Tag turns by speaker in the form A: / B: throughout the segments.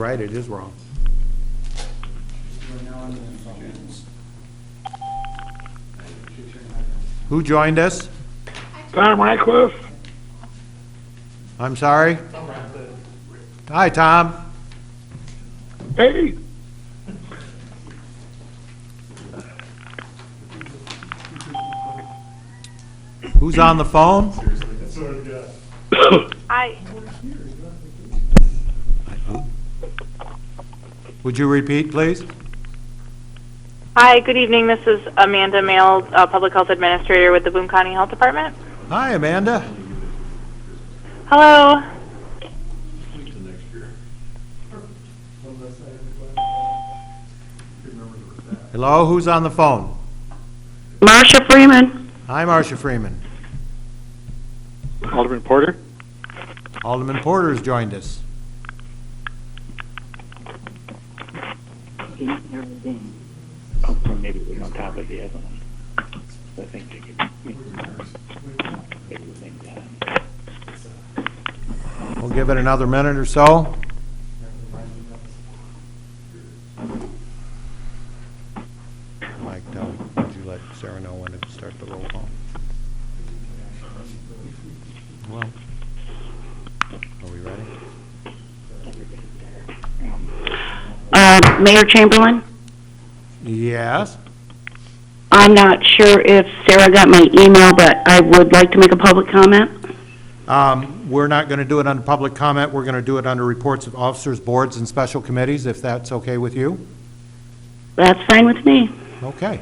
A: Right, it is wrong. Who joined us?
B: Tom Radcliffe.
A: I'm sorry? Hi, Tom.
B: Hey.
A: Who's on the phone?
C: Hi.
A: Would you repeat, please?
C: Hi, good evening. This is Amanda Mail, Public Health Administrator with the Boone County Health Department.
A: Hi, Amanda.
C: Hello.
A: Hello, who's on the phone?
D: Marcia Freeman.
A: Hi, Marcia Freeman.
B: Alderman Porter.
A: Alderman Porter's joined us.
E: Oh, maybe we're on top of the other one. I think they could maybe the same time.
A: We'll give it another minute or so. Mike, would you let Sarah know when to start the roll call? Well, are we ready?
D: Mayor Chamberlain,
A: Yes.
D: I'm not sure if Sarah got my email, but I would like to make a public comment.
A: We're not going to do it under public comment. We're going to do it under reports of officers, boards, and special committees, if that's okay with you.
D: That's fine with me.
A: Okay.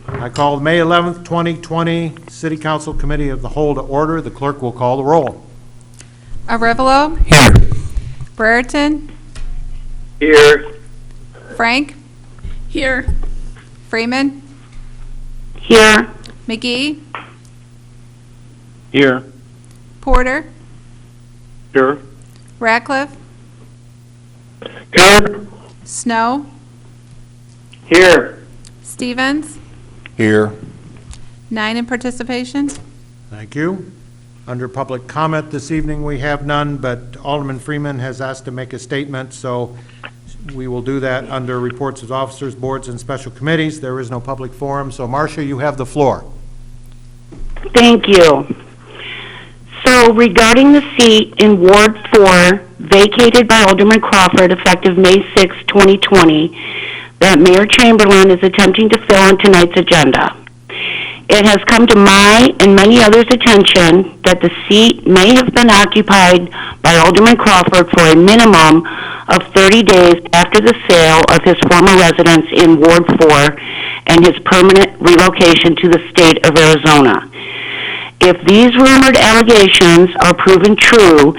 A: I call the May 11th, 2020 City Council Committee of the Whole to order. The clerk will call the roll.
F: Arevalo?
A: Here.
F: Brereton?
B: Here.
F: Frank?
G: Here.
F: Freeman?
D: Here,
F: McGee?
B: Here.
F: Porter?
B: Here.
F: Radcliffe?
B: Here.
F: Snow?
B: Here.
F: Stevens?
A: Here.
F: 9 in participation.
A: Thank you. Under public comment this evening, we have none, but Alderman Freeman has asked to make a statement, so we will do that under reports of officers, boards, and special committees. There is no public forum, so Marcia, you have the floor.
D: thank you. So regarding the seat in Ward 4 vacated by Alderman Crawford effective May 6, 2020, that Mayor Chamberlain is attempting to fill on tonight's agenda. It has come to my and many others' attention that the seat may have been occupied by Alderman Crawford for a minimum of 30 days after the sale of his former residence in Ward 4 and his permanent relocation to the state of Arizona. If these rumored allegations are proven true,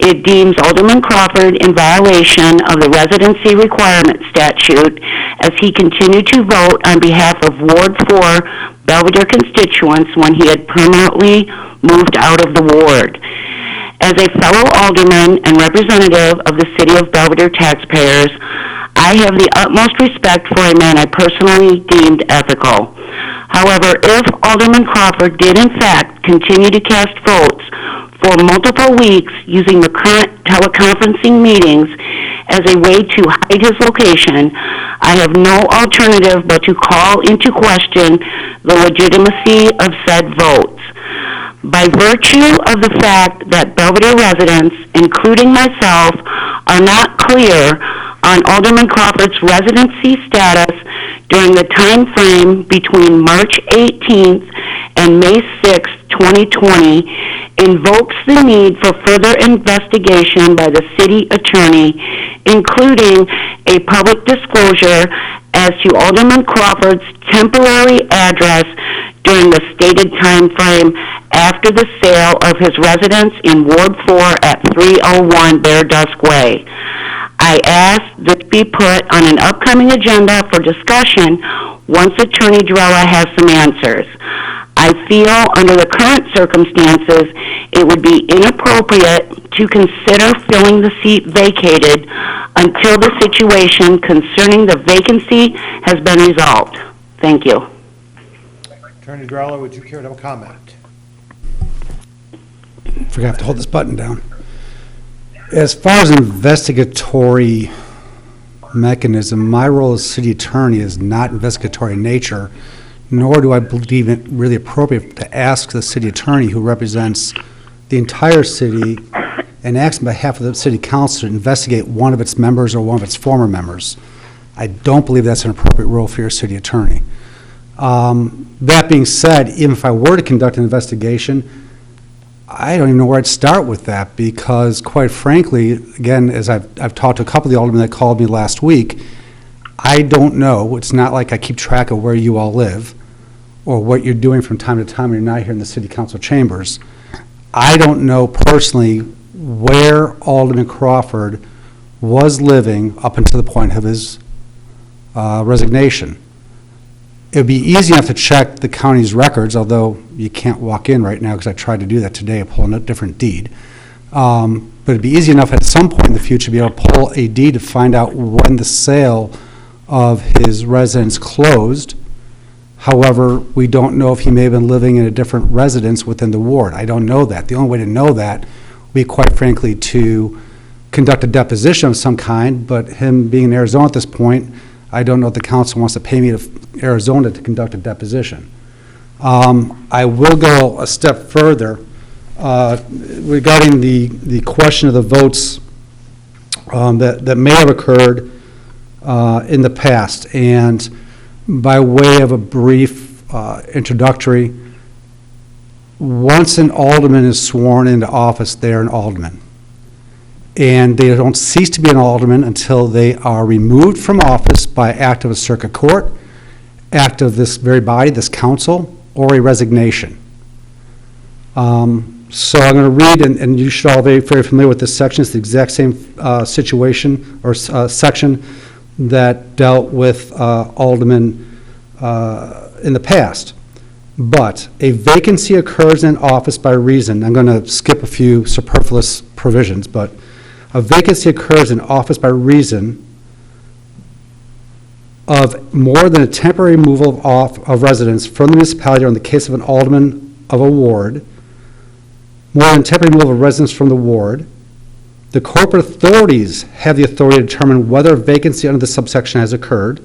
D: it deems Alderman Crawford in violation of the residency requirement statute as he continued to vote on behalf of Ward 4 Belvedere constituents when he had permanently moved out of the ward. As a fellow alderman and representative of the City of Belvedere taxpayers, I have the utmost respect for a man I personally deemed ethical. However, if Alderman Crawford did in fact continue to cast votes for multiple weeks using the current teleconferencing meetings as a way to hide his location, I have no alternative but to call into question the legitimacy of said votes. By virtue of the fact that Belvedere residents, including myself, are not clear on Alderman Crawford's residency status during the time frame between March 18th and May 6, 2020, invokes the need for further investigation by the city attorney, including a public disclosure as to Alderman Crawford's temporary address during the stated time frame after the sale of his residence in Ward 4 at 301 Bear Dusk Way. I ask that it be put on an upcoming agenda for discussion once Attorney Drella has some answers. I feel under the current circumstances it would be inappropriate to consider filling the seat vacated until the situation concerning the vacancy has been resolved. Thank you.
A: Attorney Drella, would you care to comment?
G: forgot I have to hold this button down. As far as investigatory mechanism, my role as city attorney is not investigatory in nature, nor do I believe it really appropriate to ask the city attorney, who represents the entire city and acts on behalf of the city council, to investigate one of its members or one of its former members. I don't believe that's an appropriate role for your city attorney. That being said, even if I were to conduct an investigation, I don't even know where I'd start with that, because quite frankly, again, as I've talked to a couple of the aldermen that called me last week, I don't know. It's not like I keep track of where you all live or what you're doing from time to time when you're not here in the city council chambers. I don't know personally where Alderman Crawford was living up until the point of his resignation. It would be easy enough to check the county's records, although you can't walk in right now because I tried to do that today, pull a different deed. But it'd be easy enough at some point in the future to be able to pull a deed to find out when the sale of his residence closed. However, we don't know if he may have been living in a different residence within the ward. I don't know that. The only way to know that would be, quite frankly, to conduct a deposition of some kind, but him being in Arizona at this point, I don't know if the council wants to pay me to Arizona to conduct a deposition. I will go a step further regarding the question of the votes that may have occurred in the past. And by way of a brief introductory, once an alderman is sworn into office, they're an alderman. And they don't cease to be an alderman until they are removed from office by act of a circuit court, act of this very body, this council, or a resignation. So I'm going to read, and you should all be very familiar with this section. It's the exact same situation or section that dealt with aldermen in the past. But a vacancy occurs in office by reason. I'm going to skip a few superfluous provisions, but a vacancy occurs in office by reason of more than a temporary removal of residence from the municipality, or in the case of an alderman of a ward, more than temporary removal of residence from the ward. The corporate authorities have the authority to determine whether a vacancy under the subsection has occurred.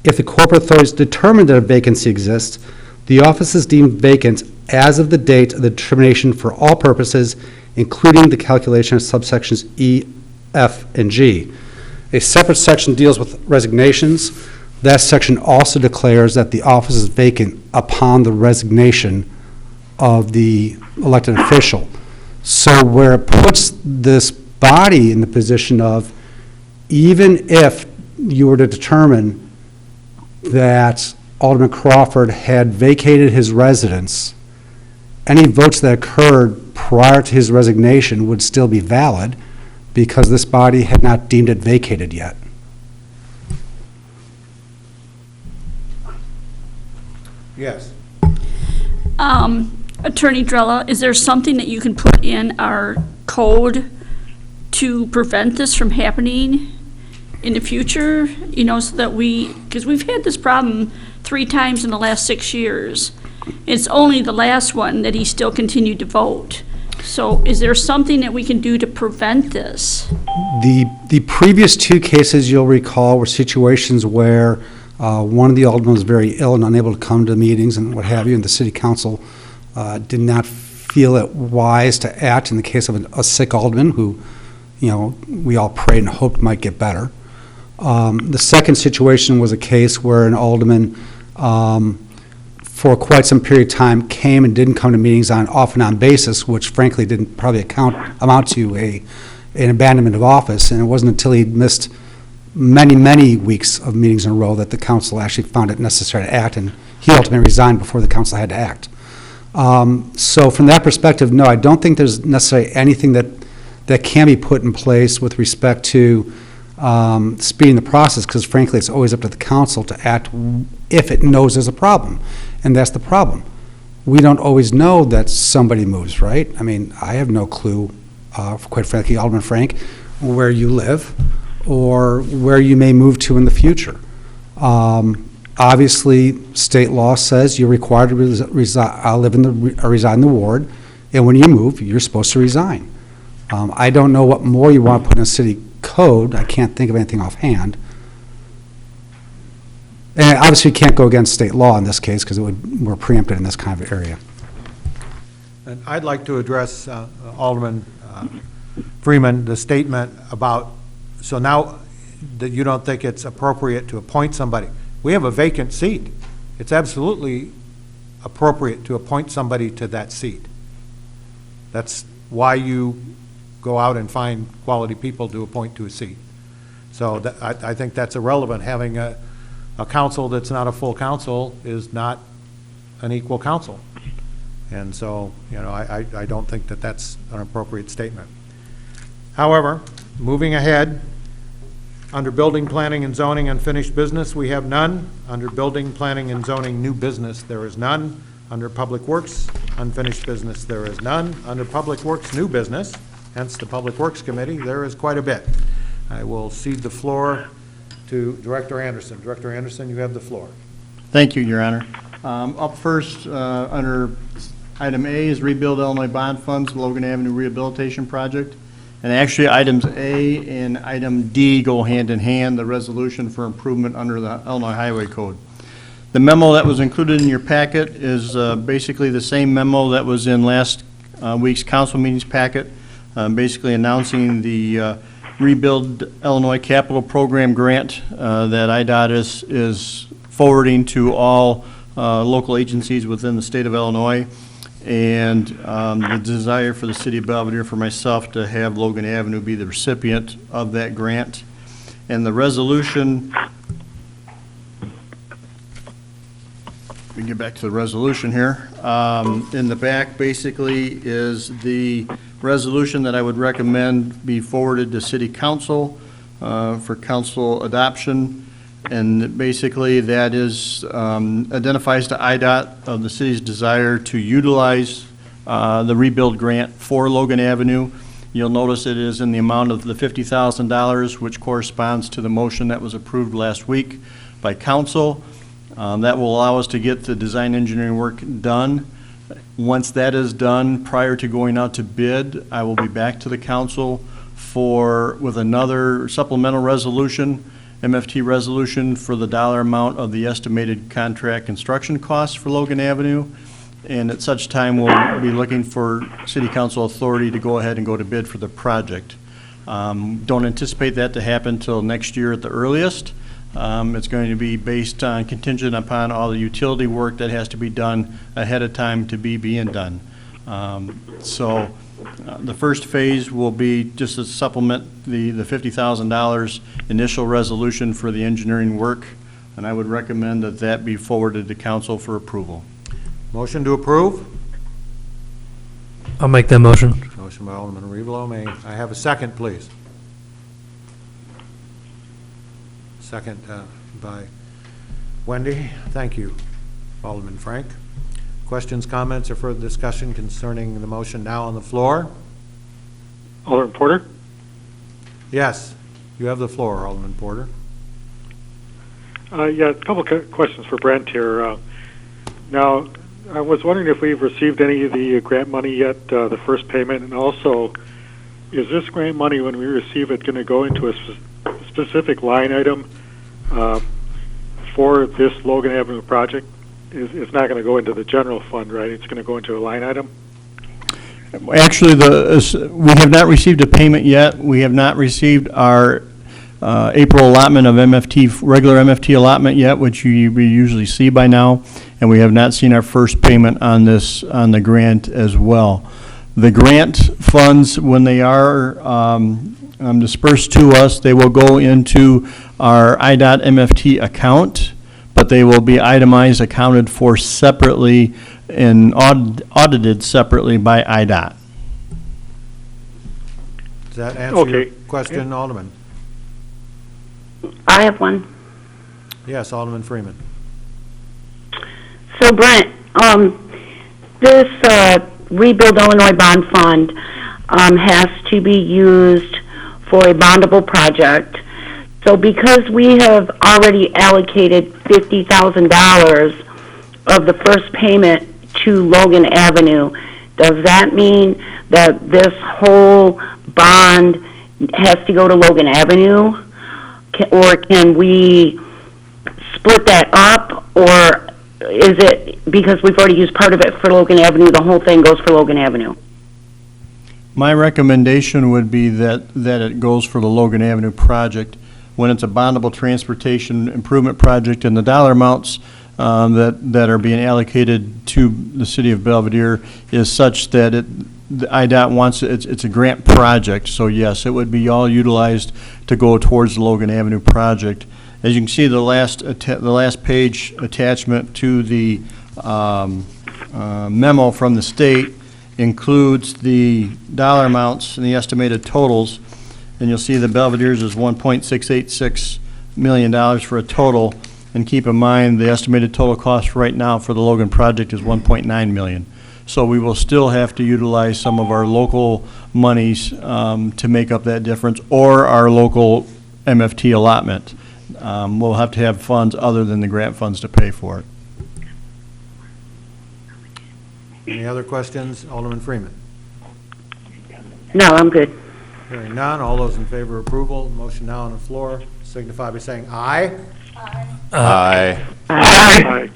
G: If the corporate authorities determine that a vacancy exists, the office is deemed vacant as of the date of the determination for all purposes, including the calculation of subsections E, F, and G. A separate section deals with resignations. That section also declares that the office is vacant upon the resignation of the elected official. So where it puts this body in the position of, even if you were to determine that Alderman Crawford had vacated his residence, any votes that occurred prior to his resignation would still be valid, because this body had not deemed it vacated yet.
A: Yes.
H: Attorney Drella, is there something that you can put in our code to prevent this from happening in the future? You know, so that because we've had this problem 3 times in the last 6 years. It's only the last one that he still continued to vote. So is there something that we can do to prevent this?
G: The previous 2 cases, you'll recall, were situations where one of the aldermen was very ill and unable to come to meetings and what have you, and the city council did not feel it wise to act in the case of a sick alderman who, you know, we all prayed and hoped might get better. The second situation was a case where an alderman for quite some period of time came and didn't come to meetings on an off and on basis, which frankly didn't probably amount to an abandonment of office. And it wasn't until he missed many weeks of meetings in a row that the council actually found it necessary to act, and he ultimately resigned before the council had to act. So from that perspective, no, I don't think there's necessarily anything that can be put in place with respect to speeding the process, because frankly it's always up to the council to act if it knows there's a problem. And that's the problem. We don't always know that somebody moves, right? I mean, I have no clue, quite frankly, Alderman Frank, where you live or where you may move to in the future. Obviously, state law says you're required to reside in the ward. And when you move, you're supposed to resign. I don't know what more you want to put in a city code. I can't think of anything offhand. And obviously, you can't go against state law in this case because we're preempted in this kind of area.
A: And I'd like to address Alderman Freeman, the statement about, so now that you don't think it's appropriate to appoint somebody. We have a vacant seat. It's absolutely appropriate to appoint somebody to that seat. That's why you go out and find quality people to appoint to a seat. So I think that's irrelevant. Having a council that's not a full council is not an equal council. And so, I don't think that that's an appropriate statement. However, moving ahead, under building, planning, and zoning unfinished business, we have none. Under building, planning, and zoning new business, there is none. Under public works, unfinished business, there is none. Under public works new business, hence the Public Works Committee, there is quite a bit. I will cede the floor to Director Anderson. Director Anderson, you have the floor.
I: Thank you, Your Honor. Up first, under item A is Rebuild Illinois Bond Funds Logan Avenue Rehabilitation Project. And actually, items A and item D go hand in hand, the resolution for improvement under the Illinois Highway Code. The memo that was included in your packet is basically the same memo that was in last week's council meetings packet, basically announcing the Rebuild Illinois Capital Program grant that Idatt is forwarding to all local agencies within the state of Illinois, and the desire for the city of Belvedere, for myself, to have Logan Avenue be the recipient of that grant. And the resolution, we get back to the resolution here. In the back, basically, is the resolution that I would recommend be forwarded to City Council for council adoption. And basically, that is identifies to IDOT of the city's desire to utilize the rebuild grant for Logan Avenue. You'll notice it is in the amount of the $50,000, which corresponds to the motion that was approved last week by council. That will allow us to get the design engineering work done. Once that is done, prior to going out to bid, I will be back to the council with another supplemental resolution, MFT resolution, for the dollar amount of the estimated contract construction costs for Logan Avenue. And at such time, we'll be looking for city council authority to go ahead and go to bid for the project. Don't anticipate that to happen until next year at the earliest. It's going to be based on, contingent upon all the utility work that has to be done ahead of time to be being done. The first phase will be just to supplement the $50,000 initial resolution for the engineering work, and I would recommend that that be forwarded to council for approval.
A: Motion to approve?
J: I'll make that motion.
A: Motion by Alderman Revelo. May I have a second, please? Second by Wendy. Thank you, Alderman Frank. Questions, comments, or further discussion concerning the motion now on the floor?
B: Alderman Porter?
A: Yes, you have the floor, Alderman Porter.
K: Yeah, a couple questions for Brent here. Now, I was wondering if we've received any of the grant money yet, the first payment, and also, is this grant money, when we receive it, going to go into a specific line item for this Logan Avenue project? It's not going to go into the general fund, right? It's going to go into a line item?
I: Actually, we have not received a payment yet. We have not received our April allotment of MFT, regular MFT allotment yet, which we usually see by now, and we have not seen our first payment on the grant as well. The grant funds, when they are dispersed to us, they will go into our IDOT MFT account, but they will be itemized, accounted for separately, and audited separately by IDOT.
A: Does that answer your question, Alderman?
D: I have one.
A: Yes, Alderman Freeman.
D: So Brent, this Rebuild Illinois Bond Fund has to be used for a bondable project. So because we have already allocated $50,000 of the first payment to Logan Avenue, does that mean that this whole bond has to go to Logan Avenue? Or can we split that up, or is it, because we've already used part of it for Logan Avenue, the whole thing goes for Logan Avenue?
I: My recommendation would be that it goes for the Logan Avenue project when it's a bondable transportation improvement project, and the dollar amounts that are being allocated to the city of Belvedere is such that the Idatt wants, it's a grant project, so yes, it would be all utilized to go towards the Logan Avenue project. As you can see, the last page attachment to the memo from the state includes the dollar amounts and the estimated totals, and you'll see the Belvedere's is $1.686 million for a total, and keep in mind the estimated total cost right now for the Logan project is $1.9 million. So we will still have to utilize some of our local monies to make up that difference, or our local MFT allotment. We'll have to have funds other than the grant funds to pay for it.
A: Any other questions? Alderman Freeman.
D: No, I'm good.
A: Hearing none, all those in favor of approval, motion now on the floor, signify by saying aye.
J: Aye.
K: Aye.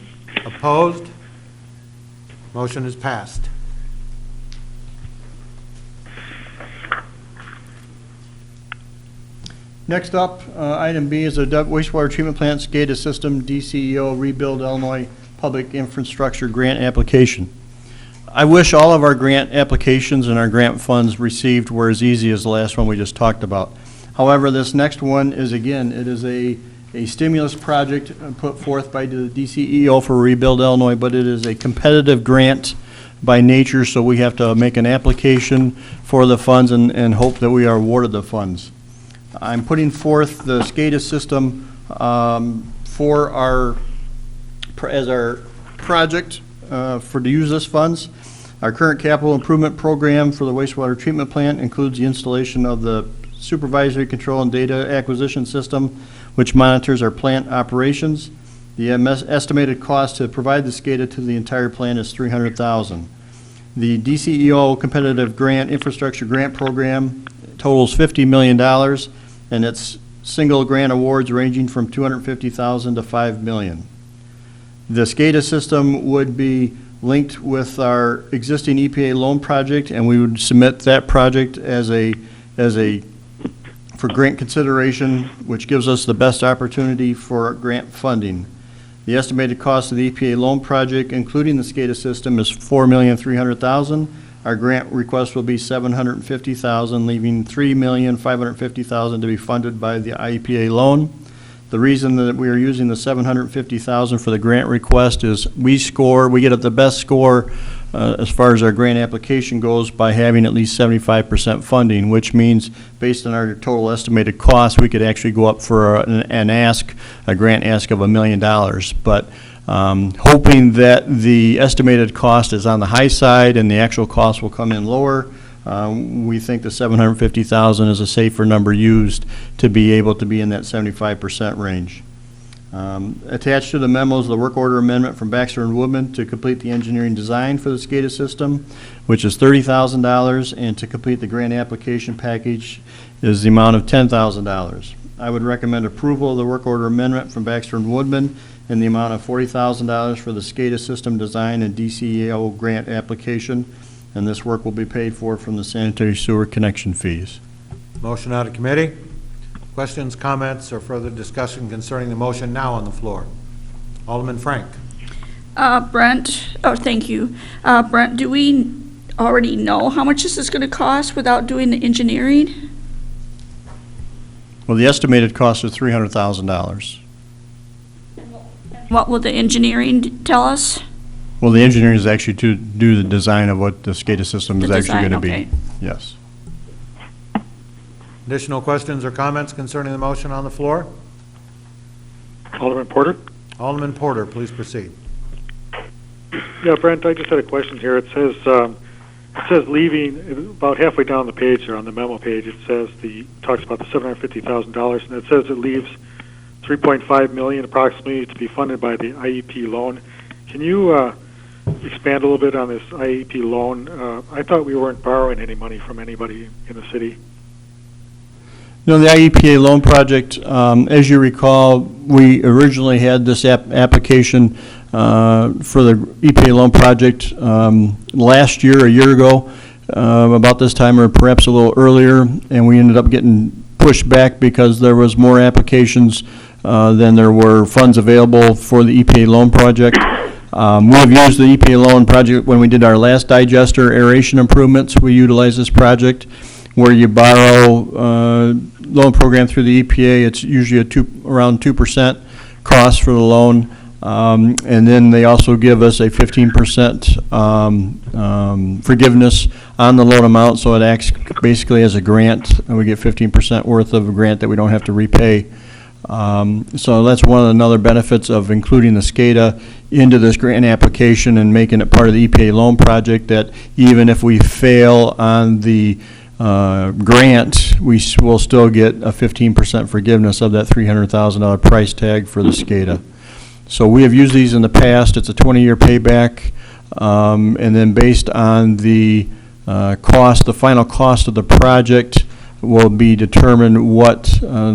A: Opposed? Motion is passed.
I: Next up, item B is a wastewater treatment plant SCADA system DCEO Rebuild Illinois Public Infrastructure Grant application. I wish all of our grant applications and our grant funds received were as easy as the last one we just talked about. However, this next one is, again, it is a stimulus project put forth by the DCEO for Rebuild Illinois, but it is a competitive grant by nature, so we have to make an application for the funds and hope that we are awarded the funds. I'm putting forth the SCADA system as our project to use this funds. Our current capital improvement program for the wastewater treatment plant includes the installation of the supervisory control and data acquisition system, which monitors our plant operations. The estimated cost to provide the SCADA to the entire plant is $300,000. The DCEO competitive grant infrastructure grant program totals $50 million, and it's single grant awards ranging from $250,000 to $5 million. The SCADA system would be linked with our existing EPA loan project, and we would submit that project for grant consideration, which gives us the best opportunity for grant funding. The estimated cost of the EPA loan project, including the SCADA system, is $4,300,000. Our grant request will be $750,000, leaving $3,550,000 to be funded by the IEPA loan. The reason that we are using the $750,000 for the grant request is we get the best score as far as our grant application goes by having at least 75% funding, which means based on our total estimated cost, we could actually go up for a grant ask of $1 million. But hoping that the estimated cost is on the high side and the actual cost will come in lower, we think the $750,000 is a safer number used to be able to be in that 75% range. Attached to the memo is the work order amendment from Baxter and Woodman to complete the engineering design for the SCADA system, which is $30,000, and to complete the grant application package is the amount of $10,000. I would recommend approval of the work order amendment from Baxter and Woodman in the amount of $40,000 for the SCADA system design and DCEO grant application, and this work will be paid for from the sanitary sewer connection fees.
A: Motion out of committee. Questions, comments, or further discussion concerning the motion now on the floor? Alderman Frank.
H: Brent, thank you. Brent, do we already know how much this is going to cost without doing the engineering?
I: Well, the estimated cost is $300,000.
H: What will the engineering tell us?
I: Well, the engineering is actually to do the design of what the SCADA system is
H: The
I: actually
H: design,
I: going to
H: okay.
I: be. Yes.
A: Additional questions or comments concerning the motion on the floor?
K: Alderman Porter?
A: Alderman Porter, please proceed.
K: Yeah, Brent, I just had a question here. It says leaving, about halfway down the page there on the memo page, it says talks about the $750,000, and it says it leaves $3.5 million approximately to be funded by the IEP loan. Can you expand a little bit on this IEP loan. I thought we weren't borrowing any money from anybody in the city.
I: You know, the IEPA loan project, as you recall, we originally had this application for the EPA loan project last year, a year ago, about this time or perhaps a little earlier, and we ended up getting pushed back because there was more applications than there were funds available for the EPA loan project. We've used the EPA loan project when we did our last digester aeration improvements. We utilized this project where you borrow loan program through the EPA. It's usually around 2% cost for the loan. And then they also give us a 15% forgiveness on the loan amount, so it acts basically as a grant, and we get 15% worth of a grant that we don't have to repay. So that's one of the other benefits of including the SCADA into this grant application and making it part of the EPA loan project, that even if we fail on the grant, we will still get a 15% forgiveness of that $300,000 price tag for the SCADA. So we have used these in the past. It's a 20-year payback, and then based on the cost, the final cost of the project will be determined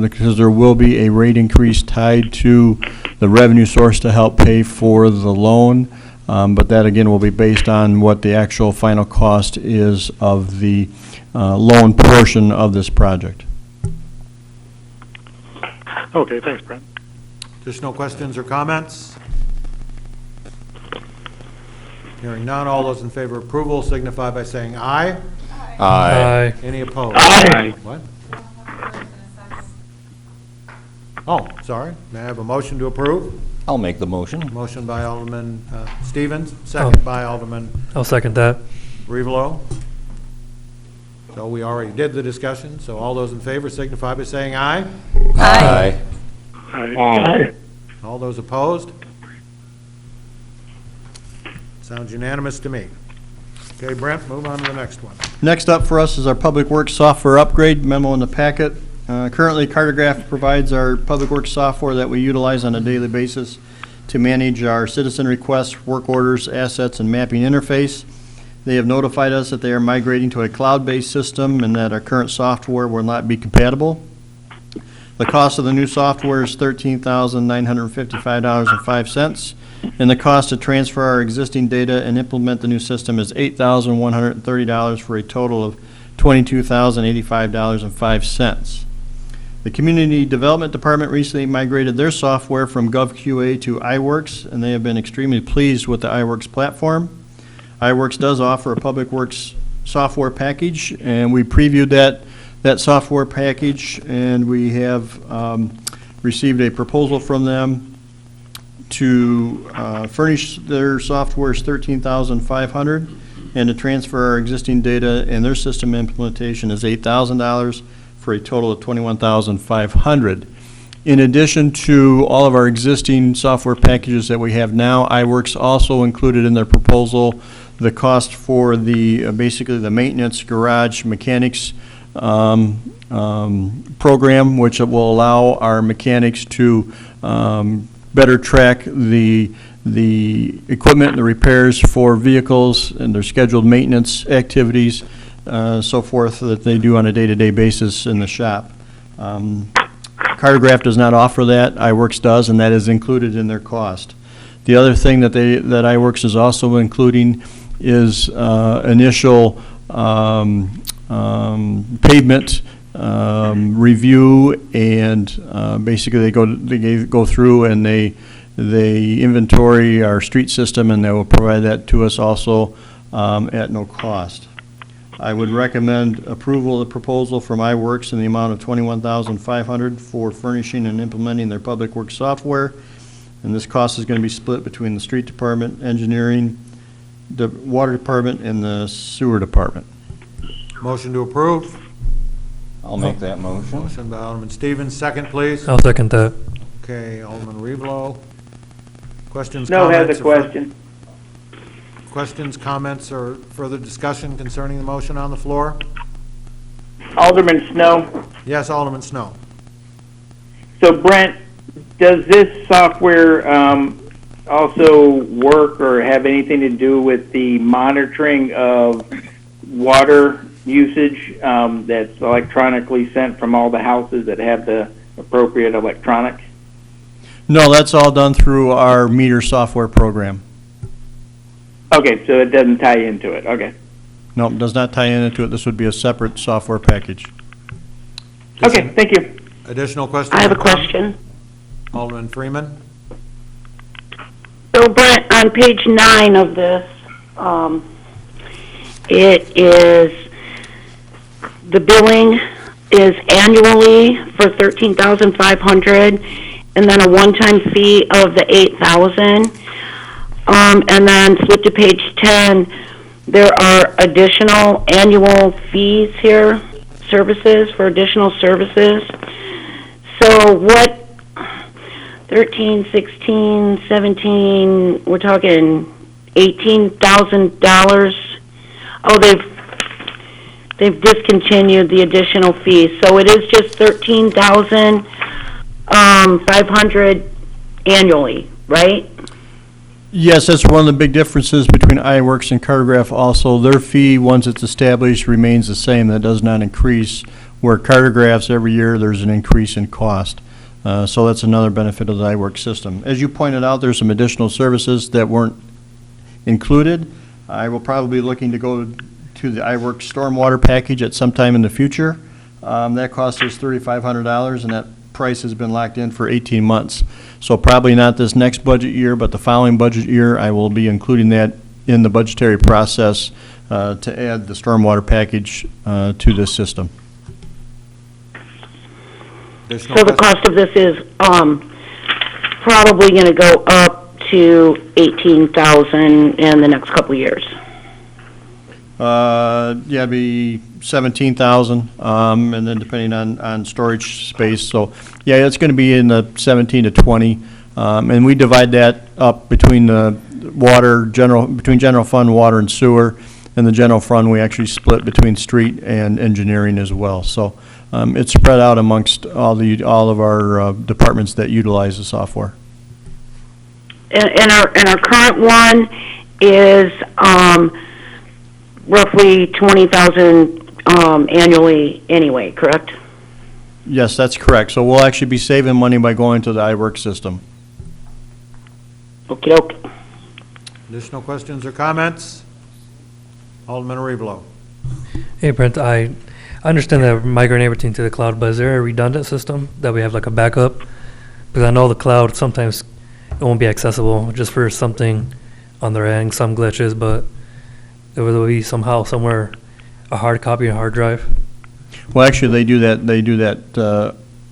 I: because there will be a rate increase tied to the revenue source to help pay for the loan, but that again will be based on what the actual final cost is of the loan portion of this project.
K: Okay, thanks, Brent.
A: Additional questions or comments? Hearing none, all those in favor of approval signify by saying aye.
J: Aye.
A: Any opposed?
B: Aye.
A: What? Oh, sorry. May I have a motion to approve?
J: I'll make the motion.
A: Motion by Alderman Stevens, second by Alderman
L: I'll second that.
A: Revelo. So we already did the discussion, so all those in favor signify by saying aye.
J: Aye.
B: Aye.
A: All those opposed? Sounds unanimous to me. Okay, Brent, move on to the next one.
I: Next up for us is our Public Works software upgrade, memo in the packet. Currently, Cartograph provides our Public Works software that we utilize on a daily basis to manage our citizen requests, work orders, assets, and mapping interface. They have notified us that they are migrating to a cloud-based system and that our current software will not be compatible. The cost of the new software is $13,955.05, and the cost to transfer our existing data and implement the new system is $8,130 for a total of $22,085.05. The Community Development Department recently migrated their software from GovQA to iWorks, and they have been extremely pleased with the iWorks platform. iWorks does offer a Public Works software package, and we previewed that software package, and we have received a proposal from them to furnish their software is $13,500, and to transfer our existing data and their system implementation is $8,000 for a total of $21,500. In addition to all of our existing software packages that we have now, iWorks also included in their proposal the cost for the basically the maintenance garage mechanics program, which will allow our mechanics to better track the equipment and the repairs for vehicles and their scheduled maintenance activities, so forth, that they do on a day-to-day basis in the shop. Cartograph does not offer that. iWorks does, and that is included in their cost. The other thing that iWorks is also including is initial pavement review, and basically they go through and they inventory our street system, and they will provide that to us also at no cost. I would recommend approval of the proposal from iWorks in the amount of $21,500 for furnishing and implementing their Public Works software, and this cost is going to be split between the street department, engineering, the water department, and the sewer department.
A: Motion to approve.
J: I'll make that motion.
A: Motion by Alderman Stevens, second, please.
L: I'll second that.
A: Okay, Alderman Revelo. Questions,
E: Snow
A: comments?
E: has a question.
A: Questions, comments, or further discussion concerning the motion on the floor?
E: Alderman Snow.
A: Yes, Alderman Snow.
E: So Brent, does this software also work or have anything to do with the monitoring of water usage that's electronically sent from all the houses that have the appropriate electronics?
I: No, that's all done through our meter software program.
E: Okay, so it doesn't tie into it. Okay.
I: No, it does not tie into it. This would be a separate software package.
E: Okay, thank you.
A: Additional questions?
D: I have a question.
A: Alderman Freeman?
D: So Brent, on page 9 of this, it is, the billing is annually for $13,500, and then a one-time fee of the $8,000. And then flip to page 10, there are additional annual fees here, services for additional services. So what, 13, 16, 17, we're talking $18,000. Oh, they've discontinued the additional fees. So it is just $13,500 annually, right?
I: Yes, that's one of the big differences between iWorks and Cartograph also. Their fee, once it's established, remains the same. That does not increase, where Cartograph's every year there's an increase in cost. So that's another benefit of the iWorks system. As you pointed out, there's some additional services that weren't included. I will probably be looking to go to the iWorks stormwater package at some time in the future. That cost us $3,500, and that price has been locked in for 18 months. So probably not this next budget year, but the following budget year, I will be including that in the budgetary process to add the stormwater package to this system.
A: Additional
D: So the
A: questions?
D: cost of this is probably going to go up to $18,000 in the next couple of years.
I: Yeah, it'd be 17,000, and then depending on storage space. So, yeah, it's going to be in the 17 to 20, and we divide that up between the between general fund, water, and sewer. And the general fund, we actually split between street and engineering as well. So, it's spread out amongst all of our departments that utilize the software.
D: And our current one is roughly $20,000 annually anyway, correct?
I: Yes, that's correct. So we'll actually be saving money by going to the iWorks system.
D: Okay, okay.
A: Additional questions or comments? Alderman Arevalo.
L: Hey, Brent, I understand that we're migrating everything to the cloud, but is there a redundant system that we have like a backup? Because I know the cloud sometimes it won't be accessible just for something on their end, some glitches, but there will be somehow somewhere a hard copy and hard drive.
I: Well, actually, they do that.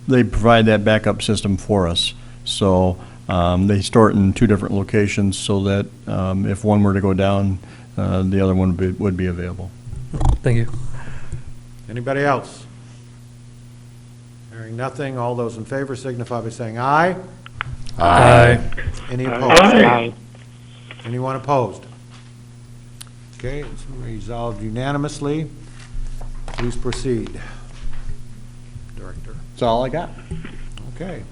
I: They provide that backup system for us. So they store it in two different locations so that if one were to go down, the other one would be available.
L: Thank you.
A: Anybody else? Hearing nothing, all those in favor signify by saying aye.
L: Aye.
A: Any opposed?
B: Aye.
A: Anyone opposed? Okay, it's resolved unanimously. Please proceed, Director.
I: That's all I got.
A: Okay.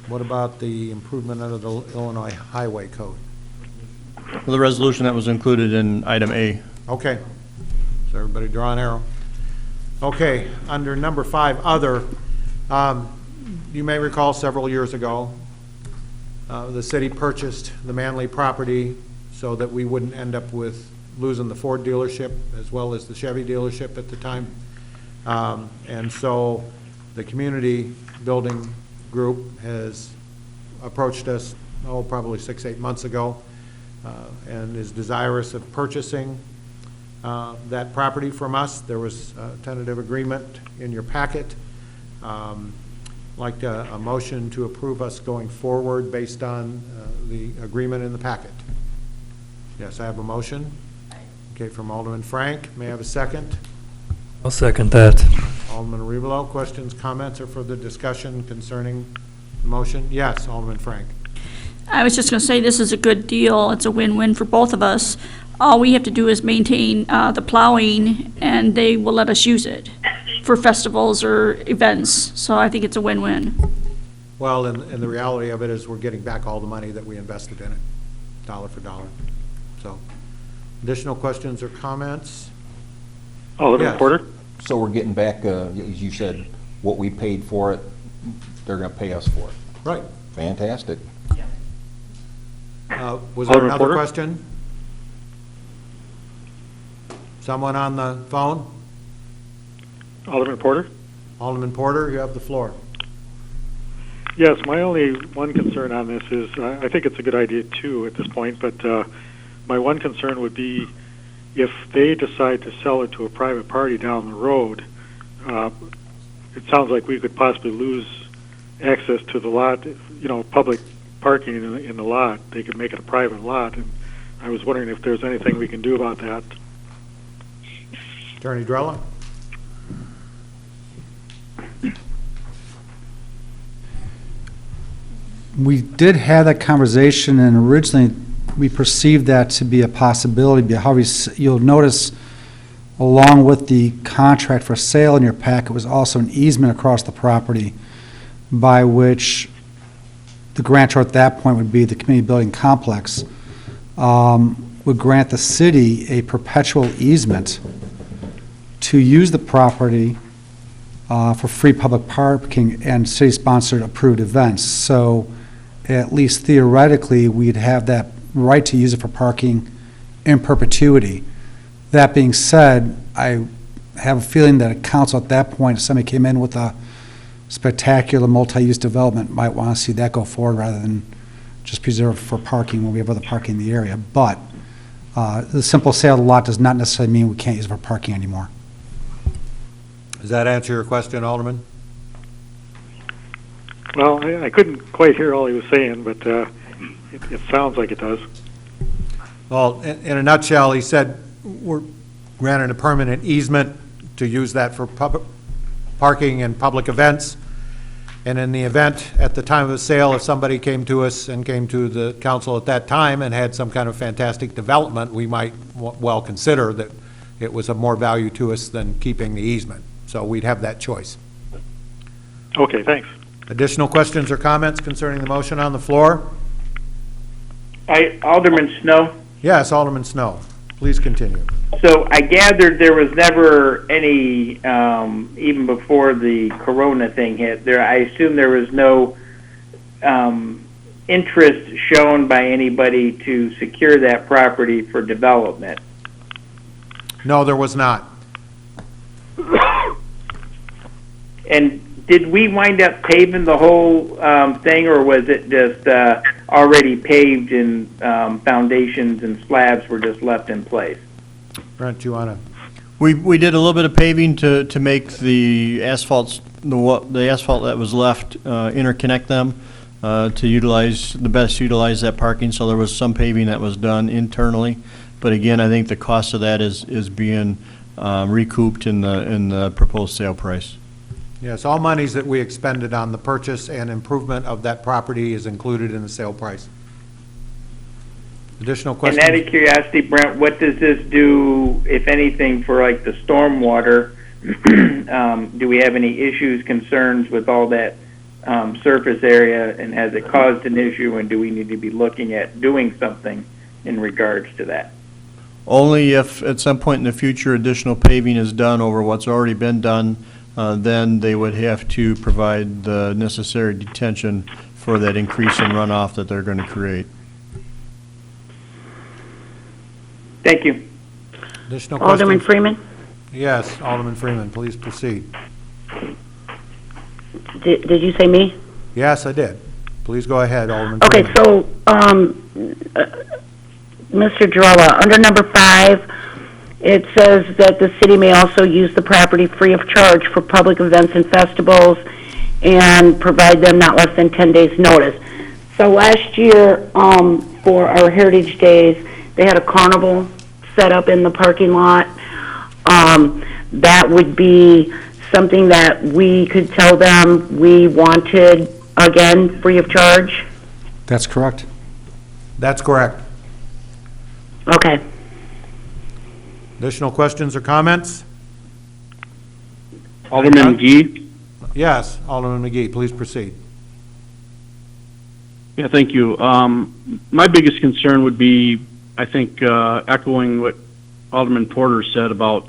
A: What about the improvement under the Illinois Highway Code?
I: Well, the resolution that was included in item A.
A: Okay. So everybody draw an arrow. Okay, under number 5, other, you may recall several years ago, the city purchased the Manley property so that we wouldn't end up with losing the Ford dealership as well as the Chevy dealership at the time. And so the community building group has approached us, probably 6-8 months ago, and is desirous of purchasing that property from us. There was a tentative agreement in your packet. Like a motion to approve us going forward based on the agreement in the packet. Yes, I have a motion. Okay, from Alderman Frank. May I have a second?
L: I'll second that.
A: Alderman Arevalo, questions, comments, or further discussion concerning the motion? Yes, Alderman Frank.
H: I was just going to say this is a good deal. It's a win-win for both of us. All we have to do is maintain the plowing, and they will let us use it for festivals or events. So I think it's a win-win.
A: Well, and the reality of it is we're getting back all the money that we invested in it, dollar for dollar. So, additional questions or comments?
K: Alderman
A: Yes.
K: Porter?
J: So we're getting back, as you said, what we paid for it, they're gonna pay us for it.
A: Right.
J: Fantastic.
A: Was there
K: Alderman
A: another
K: Porter?
A: question? Someone on the phone?
K: Alderman Porter?
A: Alderman Porter, you have the floor.
K: Yes, my only one concern on this is, I think it's a good idea too at this point, but my one concern would be if they decide to sell it to a private party down the road, it sounds like we could possibly lose access to the lot, public parking in the lot. They could make it a private lot, and I was wondering if there's anything we can do about that.
A: Attorney Drella?
G: We did have that conversation, and originally we perceived that to be a possibility. However, you'll notice along with the contract for sale in your packet was also an easement across the property by which the grantor at that point would be the community building complex, would grant the city a perpetual easement to use the property for free public parking and city-sponsored approved events. So at least theoretically, we'd have that right to use it for parking in perpetuity. That being said, I have a feeling that a council at that point, if somebody came in with a spectacular multi-use development, might want to see that go forward rather than just preserve for parking when we have other parking in the area. But the simple sale of the lot does not necessarily mean we can't use it for parking anymore.
A: Does that answer your question, Alderman?
K: Well, I couldn't quite hear all he was saying, but it sounds like it does.
A: Well, in a nutshell, he said we're granted a permanent easement to use that for parking and public events. And in the event, at the time of the sale, if somebody came to us and came to the council at that time and had some kind of fantastic development, we might well consider that it was of more value to us than keeping the easement. So we'd have that choice.
K: Okay, thanks.
A: Additional questions or comments concerning the motion on the floor?
E: Alderman Snow.
A: Yes, Alderman Snow. Please continue.
E: So I gathered there was never any, even before the corona thing hit, I assume there was no interest shown by anybody to secure that property for development.
A: No, there was not.
E: And did we wind up paving the whole thing, or was it just already paved and foundations and slabs were just left in place?
A: Brent, do you want to?
I: We did a little bit of paving to make the asphalt that was left, interconnect them, to utilize that parking. So there was some paving that was done internally. But again, I think the cost of that is being recouped in the proposed sale price.
A: Yes, all monies that we expended on the purchase and improvement of that property is included in the sale price. Additional questions?
E: And out of curiosity, Brent, what does this do, if anything, for like the stormwater? Do we have any issues, concerns with all that surface area, and has it caused an issue, and do we need to be looking at doing something in regards to that?
I: Only if at some point in the future additional paving is done over what's already been done, then they would have to provide the necessary detention for that increase in runoff that they're going to create.
E: Thank you.
A: Additional questions?
D: Alderman Freeman?
A: Yes, Alderman Freeman, please proceed.
D: Did you say me?
A: Yes, I did. Please go ahead, Alderman
D: Okay,
A: Freeman.
D: so, Mr. Girella, under number 5, it says that the city may also use the property free of charge for public events and festivals and provide them not less than 10 days' notice. So last year, for our Heritage Days, they had a carnival set up in the parking lot. That would be something that we could tell them we wanted, again, free of charge?
G: That's correct.
A: That's correct.
D: Okay.
A: Additional questions or comments?
B: Alderman McGee.
A: Yes, Alderman McGee, please proceed.
M: Yeah, thank you. My biggest concern would be, I think, echoing what Alderman Porter said about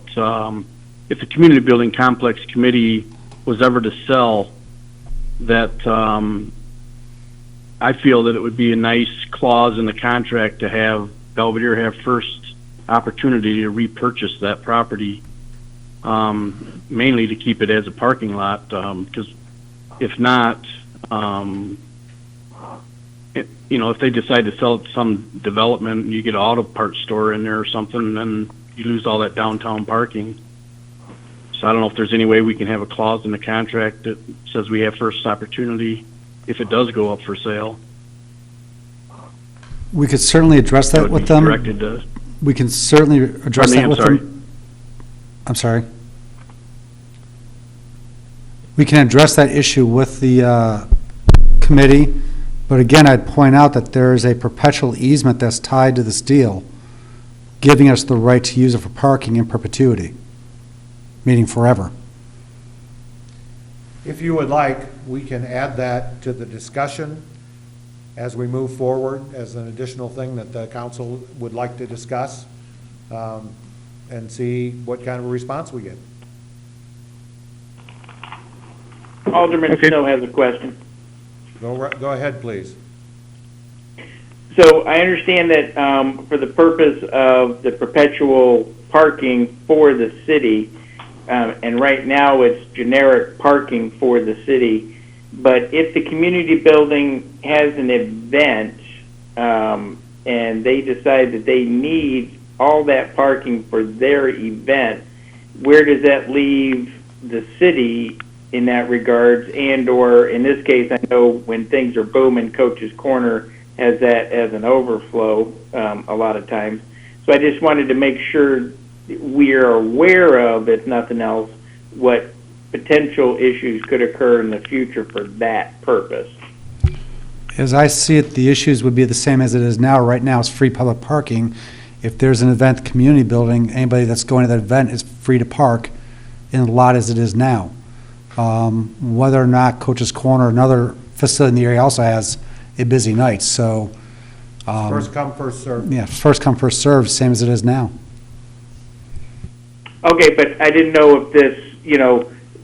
M: if the community building complex committee was ever to sell, that I feel that it would be a nice clause in the contract to have Belvedere have first opportunity to repurchase that property, mainly to keep it as a parking lot, because if not, if they decide to sell it to some development and you get an auto parts store in there or something, then you lose all that downtown parking. So I don't know if there's any way we can have a clause in the contract that says we have first opportunity if it does go up for sale.
G: We could certainly address that with them.
M: Directed to.
G: We can certainly address that with them. I'm sorry. We can address that issue with the committee, but again, I'd point out that there is a perpetual easement that's tied to this deal, giving us the right to use it for parking in perpetuity, meaning forever.
A: If you would like, we can add that to the discussion as we move forward as an additional thing that the council would like to discuss, and see what kind of a response we get.
E: Alderman Snow has a question.
A: Go ahead, please.
E: So I understand that for the purpose of the perpetual parking for the city, and right now it's generic parking for the city, but if the community building has an event and they decide that they need all that parking for their event, where does that leave the city in that regards? And or in this case, I know when things are booming, Coach's Corner has that as an overflow a lot of times. So I just wanted to make sure we are aware of, if nothing else, what potential issues could occur in the future for that purpose.
G: As I see it, the issues would be the same as it is now. Right now, it's free public parking. If there's an event, community building, anybody that's going to that event is free to park in the lot as it is now. Whether or not Coach's Corner, another facility in the area, also has a busy night. So
A: First come, first served.
G: yeah, first come, first served, same as it is now.
E: Okay, but I didn't know if this,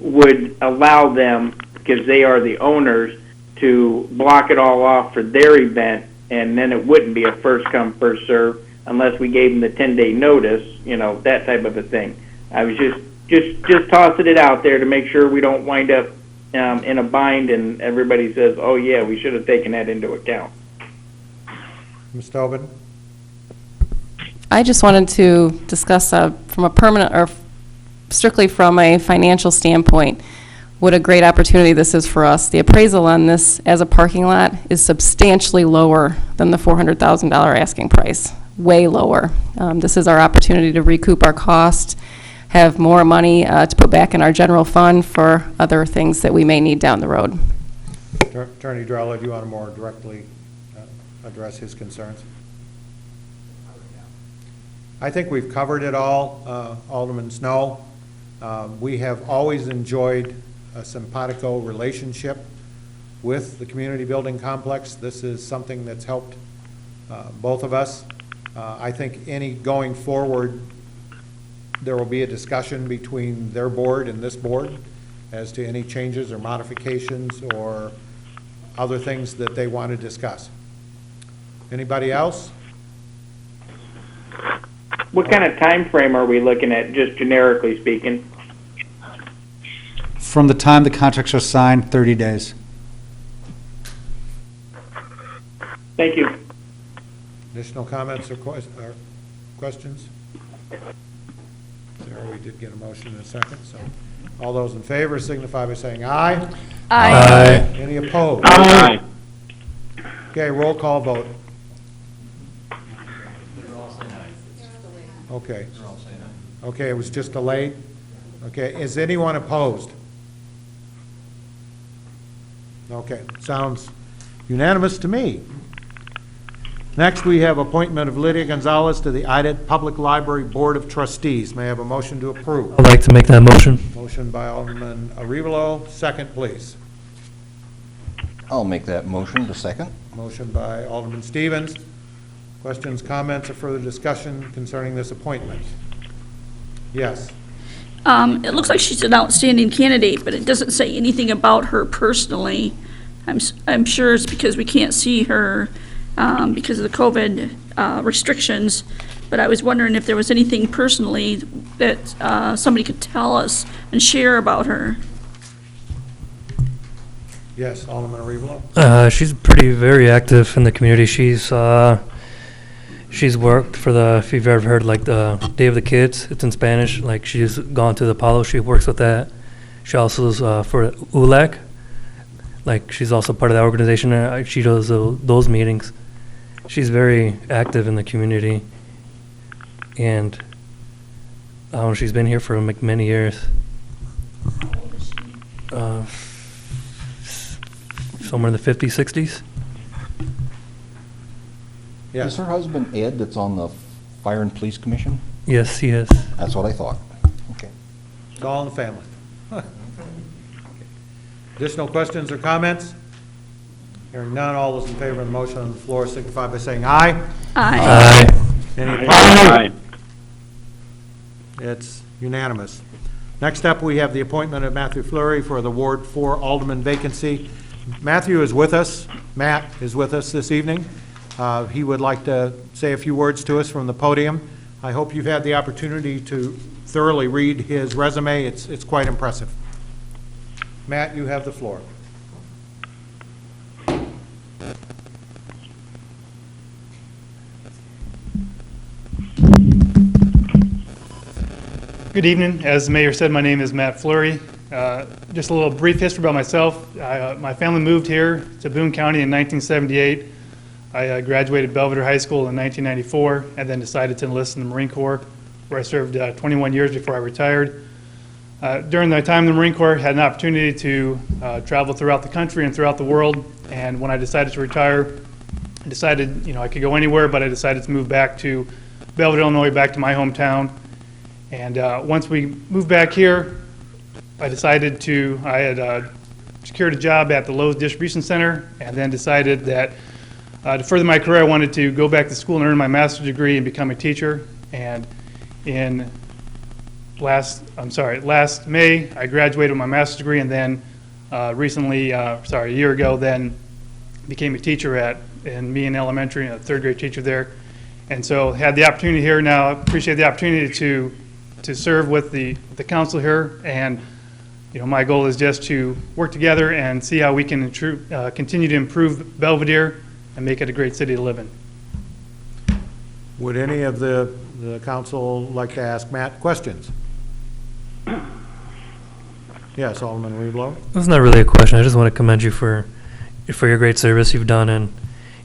E: would allow them, because they are the owners, to block it all off for their event, and then it wouldn't be a first come, first served unless we gave them the 10-day notice, that type of a thing. I was just tossing it out there to make sure we don't wind up in a bind and everybody says, oh yeah, we should have taken that into account.
A: Ms. Tobin?
N: I just wanted to discuss from a permanent or strictly from a financial standpoint, what a great opportunity this is for us. The appraisal on this as a parking lot is substantially lower than the $400,000 asking price, way lower. This is our opportunity to recoup our cost, have more money to put back in our general fund for other things that we may need down the road.
A: Attorney Drella, do you want to more directly address his concerns? I think we've covered it all, Alderman Snow. We have always enjoyed a simpatico relationship with the community building complex. This is something that's helped both of us. I think any going forward, there will be a discussion between their board and this board as to any changes or modifications or other things that they want to discuss. Anybody else?
E: What kind of time frame are we looking at, just generically speaking?
G: From the time the contracts are signed, 30 days.
E: Thank you.
A: Additional comments or questions? There, we did get a motion in a second, so all those in favor signify by saying aye.
F: Aye.
A: Any opposed?
E: Aye.
A: Okay, roll call vote. Okay. Okay, it was just delayed? Okay, is anyone opposed? Okay, sounds unanimous to me. Next, we have appointment of Lydia Gonzales to the Idatt Public Library Board of Trustees. May I have a motion to approve?
L: I'd like to make that motion.
A: Motion by Alderman Arevalo, second, please.
J: I'll make that motion, the second.
A: Motion by Alderman Stevens. Questions, comments, or further discussion concerning this appointment? Yes.
H: It looks like she's an outstanding candidate, but it doesn't say anything about her personally. I'm sure it's because we can't see her because of the COVID restrictions, but I was wondering if there was anything personally that somebody could tell us and share about her.
A: Yes, Alderman Arevalo.
L: She's very active in the community. She's worked for if you've ever heard like the Day of the Kids, it's in Spanish. Like she's gone to the Apollo. She works with that. She also is for ULAC. Like she's also part of that organization. She does those meetings. She's very active in the community, and she's been here for many years. Somewhere in the 50s, 60s.
A: Yes.
J: Is her husband Ed that's on the Fire and Police Commission?
L: Yes, he is.
J: That's what I thought. Okay.
A: It's all in the family. Additional questions or comments? Hearing none, all those in favor of the motion on the floor signify by saying aye.
H: Aye.
A: Any opposed?
M: Aye.
A: It's unanimous. Next up, we have the appointment of Matthew Flurry for the Ward 4 Alderman vacancy. Matthew is with us. Matt is with us this evening. He would like to say a few words to us from the podium. I hope you've had the opportunity to thoroughly read his resume. It's quite impressive. Matt, you have the floor.
O: Good evening. As the mayor said, my name is Matt Flurry. Just a little brief history about myself. My family moved here to Boone County in 1978. I graduated Belvedere High School in 1994 and then decided to enlist in the Marine Corps, where I served 21 years before I retired. During my time in the Marine Corps, I had an opportunity to travel throughout the country and throughout the world. And when I decided to retire, I decided, I could go anywhere, but I decided to move back to Belvedere, Illinois, back to my hometown. And once we moved back here, I had secured a job at the Lowe's Distribution Center, and then decided that to further my career, I wanted to go back to school and earn my master's degree and become a teacher. And last May, I graduated with my master's degree, and then a year ago, then became a teacher in Meehan Elementary, a third grade teacher there. And so had the opportunity here now. I appreciate the opportunity to serve with the council here, and my goal is just to work together and see how we can continue to improve Belvedere and make it a great city to live in.
A: Would any of the council like to ask Matt questions? Yes, Alderman Weeblow.
L: It's not really a question. I just want to commend you for your great service you've done, and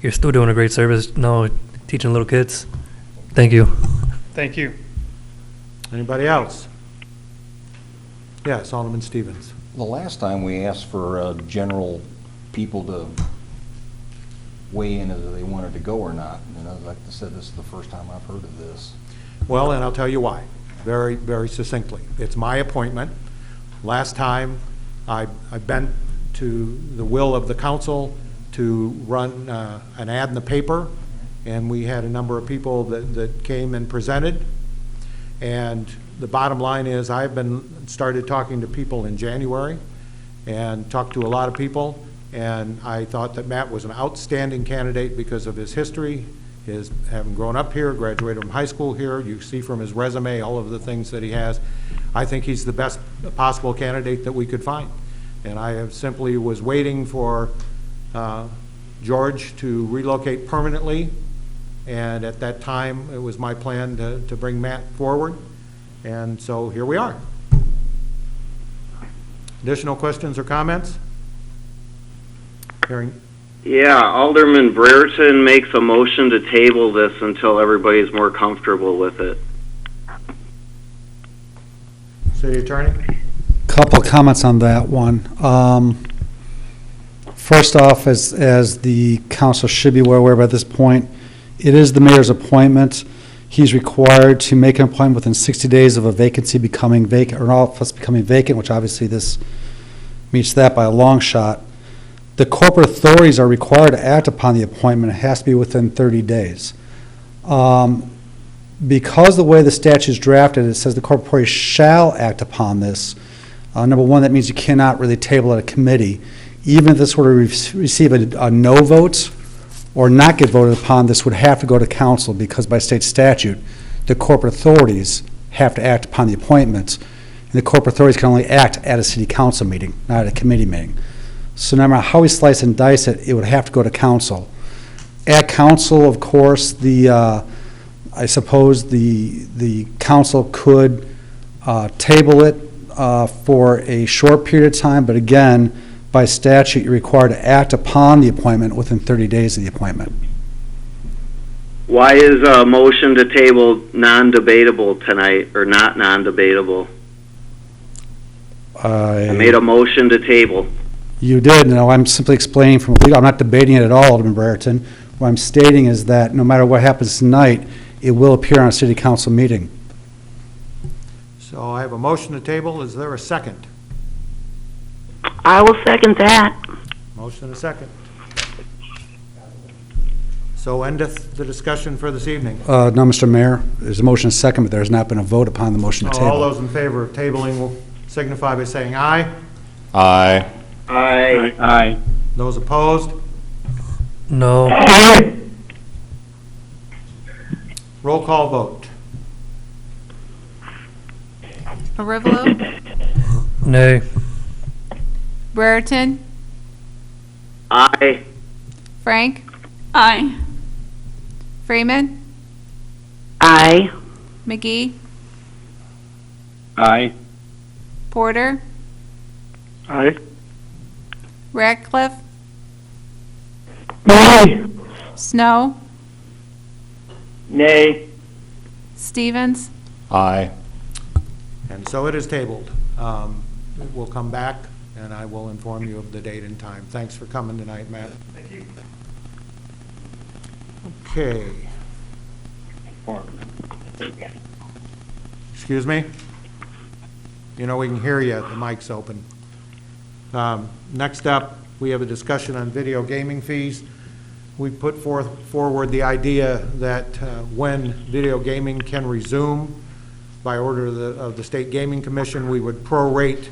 L: you're still doing a great service now teaching little kids. Thank you.
O: Thank you.
A: Anybody else? Yes, Alderman Stevens.
J: The last time we asked for general people to weigh in whether they wanted to go or not. And like I said, this is the first time I've heard of this.
A: Well, and I'll tell you why, very, very succinctly. It's my appointment. Last time, I bent to the will of the council to run an ad in the paper, and we had a number of people that came and presented. And the bottom line is I've started talking to people in January and talked to a lot of people, and I thought that Matt was an outstanding candidate because of his history, his having grown up here, graduated from high school here. You see from his resume all of the things that he has. I think he's the best possible candidate that we could find. And I simply was waiting for George to relocate permanently, and at that time it was my plan to bring Matt forward. And so here we are. Additional questions or comments? Hearing.
P: Yeah, Alderman Brereton makes a motion to table this until everybody's more comfortable with it.
A: City Attorney?
G: Couple of comments on that one. First off, as the council should be well aware by this point, it is the mayor's appointment. He's required to make an appointment within 60 days of a vacancy becoming vacant, or an office becoming vacant, which obviously this meets that by a long shot. the corporate authorities are required to act upon the appointment. It has to be within 30 days. Because the way the statute is drafted, it says the corporate authority shall act upon this. Number one, that means you cannot really table at a committee. Even if this were to receive a no vote or not get voted upon, this would have to go to council because by state statute, the corporate authorities have to act upon the appointments. And the corporate authorities can only act at a city council meeting, not at a committee meeting. So no matter how we slice and dice it, it would have to go to council. At council, of course, I suppose the council could table it for a short period of time, but again, by statute, you're required to act upon the appointment within 30 days of the appointment.
P: Why is a motion to table non-debatable tonight, or not non-debatable? I made a motion to table.
G: You did. No, I'm simply explaining from legal. I'm not debating it at all, Alderman Brereton. What I'm stating is that no matter what happens tonight, it will appear on a city council meeting.
A: So I have a motion to table. Is there a second?
D: I will second that.
A: Motion and a second. So endeth the discussion for this evening.
G: No, Mr. Mayor, there's a motion and a second, but there has not been a vote upon the motion to table.
A: All those in favor of tabling will signify by saying aye.
J: Aye.
P: Aye.
M: Aye.
A: Those opposed?
L: No.
A: Roll call vote.
F: Arivalo,
L: Nay.
F: Brereton,
P: Aye.
F: Frank,
H: Aye.
F: Freeman,
D: Aye.
F: McGee,
M: Aye.
F: Porter,
K: Aye.
F: Ratcliffe,
B: Aye.
F: Snow,
E: Nay.
F: Stevens.
J: Aye.
A: And so it is tabled. It will come back, and I will inform you of the date and time. Thanks for coming tonight, Matt.
O: Thank you.
A: Okay. Excuse me? You know, we can hear you. The mic's open. Next up, we have a discussion on video gaming fees. We put forward the idea that when video gaming can resume, by order of the State Gaming Commission, we would prorate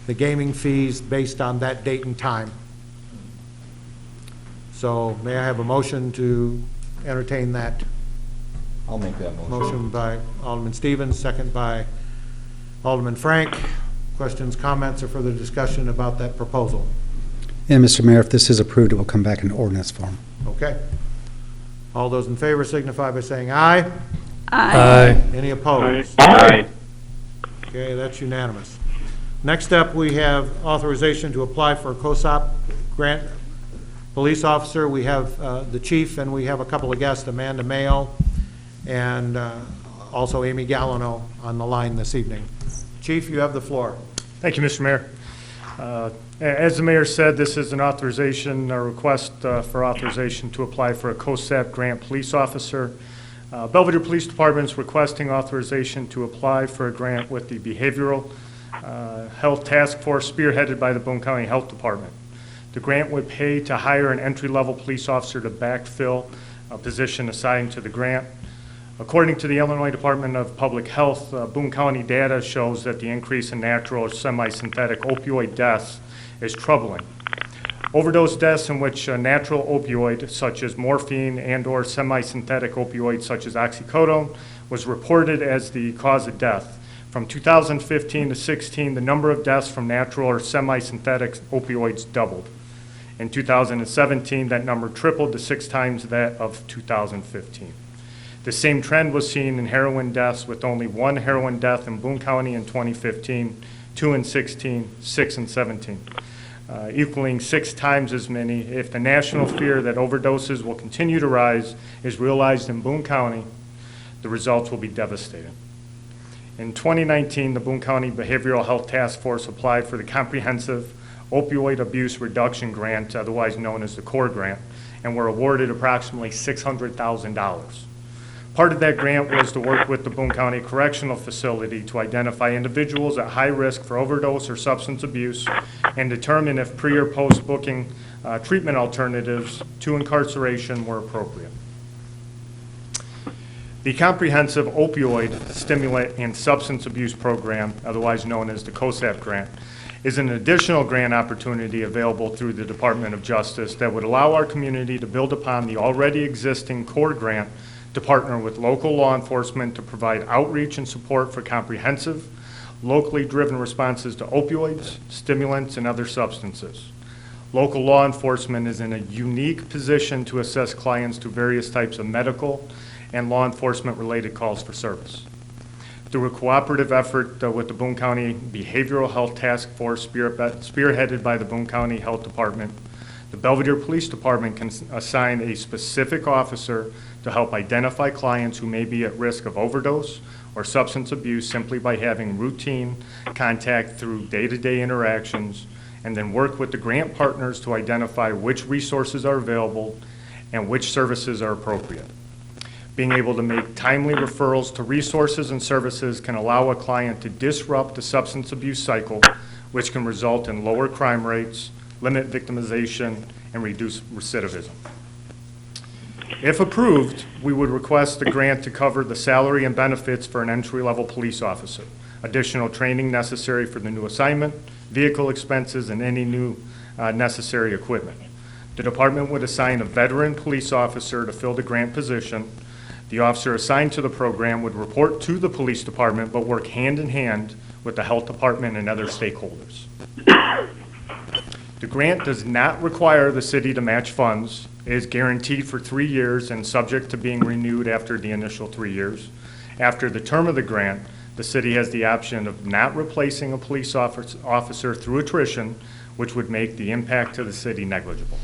A: the gaming fees based on that date and time. So may I have a motion to entertain that?
J: I'll make that motion.
A: Motion by Alderman Stevens, second by Alderman Frank. Questions, comments, or further discussion about that proposal?
G: And Mr. Mayor, if this is approved, it will come back in ordinance form.
A: Okay. All those in favor signify by saying aye.
L: Aye.
A: Any opposed?
M: Aye.
A: Okay, that's unanimous. Next up, we have authorization to apply for a COSOP grant police officer. We have the chief, and we have a couple of guests, Amanda Mayo and also Amy Gallino on the line this evening. Chief, you have the floor.
K: Thank you, Mr. Mayor. As the mayor said, this is an authorization, a request for authorization to apply for a COSAP grant police officer. Belvedere Police Department is requesting authorization to apply for a grant with the Behavioral Health Task Force spearheaded by the Boone County Health Department. The grant would pay to hire an entry-level police officer to backfill a position assigned to the grant. According to the Illinois Department of Public Health, Boone County data shows that the increase in natural or semi-synthetic opioid deaths is troubling. Overdose deaths in which a natural opioid such as morphine and or semi-synthetic opioids such as oxycodone was reported as the cause of death. From 2015 to 16, the number of deaths from natural or semi-synthetic opioids doubled. In 2017, that number tripled to 6 times that of 2015. The same trend was seen in heroin deaths, with only 1 heroin death in Boone County in 2015, 2 in 16, 6 in 17, equaling 6 times as many. If the national fear that overdoses will continue to rise is realized in Boone County, the results will be devastating. In 2019, the Boone County Behavioral Health Task Force applied for the Comprehensive Opioid Abuse Reduction Grant, otherwise known as the CORE grant, and were awarded approximately $600,000. Part of that grant was to work with the Boone County Correctional Facility to identify individuals at high risk for overdose or substance abuse and determine if pre or post booking
A: treatment alternatives to incarceration where appropriate. The Comprehensive Opioid Stimulant and Substance Abuse Program, otherwise known as the COSAP grant, is an additional grant opportunity available through the Department of Justice that would allow our community to build upon the already existing core grant to partner with local law enforcement to provide outreach and support for comprehensive, locally driven responses to opioids, stimulants, and other substances. Local law enforcement is in a unique position to assess clients to various types of medical and law enforcement-related calls for service. Through a cooperative effort with the Boone County Behavioral Health Task Force spearheaded by the Boone County Health Department, the Belvedere Police Department can assign a specific officer to help identify clients who may be at risk of overdose or substance abuse simply by having routine contact through day-to-day interactions, and then work with the grant partners to identify which resources are available and which services are appropriate. Being able to make timely referrals to resources and services can allow a client to disrupt the substance abuse cycle, which can result in lower crime rates, limit victimization, and reduce recidivism. If approved, we would request the grant to cover the salary and benefits for an entry-level police officer, additional training necessary for the new assignment, vehicle expenses, and any new necessary equipment. The department would assign a veteran police officer to fill the grant position. The officer assigned to the program would report to the police department but work hand in hand with the health department and other stakeholders. The grant does not require the city to match funds. It is guaranteed for 3 years and subject to being renewed after the initial 3 years. After the term of the grant, the city has the option of not replacing a police officer through attrition, which would make the impact to the city negligible.